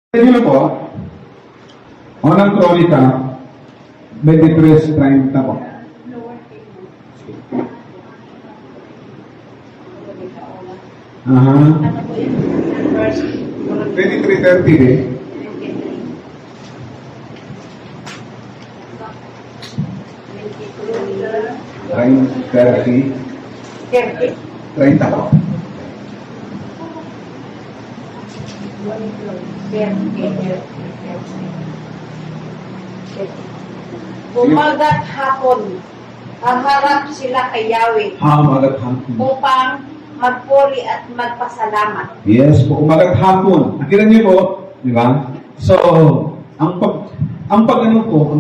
Tingnan po, unang kronika, 23:30 po. Aha. 23:30 eh. 30. 30 po. Bumagat hapon, haharap sila kay Yahweh Umagat hapon. upang magpuri at magpasalamat. Yes po, umagat hapon. Nakita niyo po, di ba? So, ang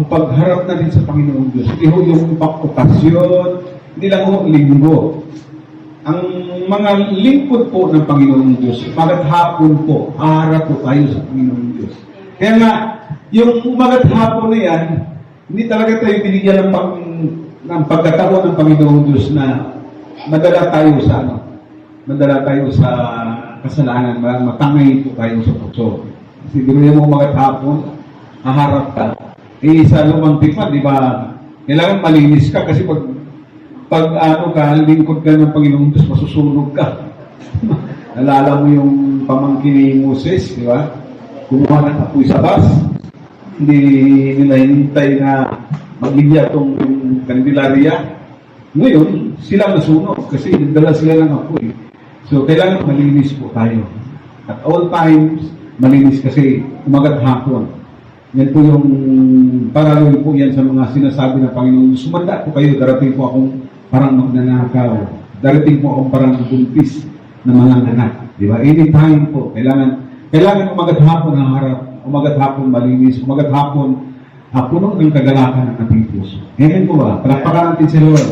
pagharap natin sa Panginoon Diyos, hindi ho yung okasyon, hindi lang ho linggo. Ang mga lingkod po ng Panginoon Diyos, umagat hapon po, harap po tayo sa Panginoon Diyos. Kaya nga, yung umagat hapon na yan, hindi talaga tayo binigyan ng pagkataon ng Panginoon Diyos na madala tayo sa kasalanan, matangay po tayo sa puso. Siguro yung umagat hapon, haharap ka. Sa lumang tikman, di ba, kailangan malinis ka kasi pag lingkod ka ng Panginoon Diyos, masusunog ka. Nalala mo yung pamangkin ni Moses, di ba? Kumuha ng apoy sa bas. Hindi nila hinintay na magligya itong kandilarya. Ngayon, sila nasunog kasi nagdala sila ng apoy. So, kailangan malinis po tayo. At all times, malinis kasi umagat hapon. Yan po yung paraloy po yan sa mga sinasabi ng Panginoon. Sumanda po kayo, darating po akong parang magnanakaw. Darating po akong parang buntis na mga anak. Di ba? Anytime po, kailangan umagat hapon ang harap. Umagat hapon malinis. Umagat hapon puno ng kagalakan ng ating puso. Amen po ba? Palakpakan natin si Lord.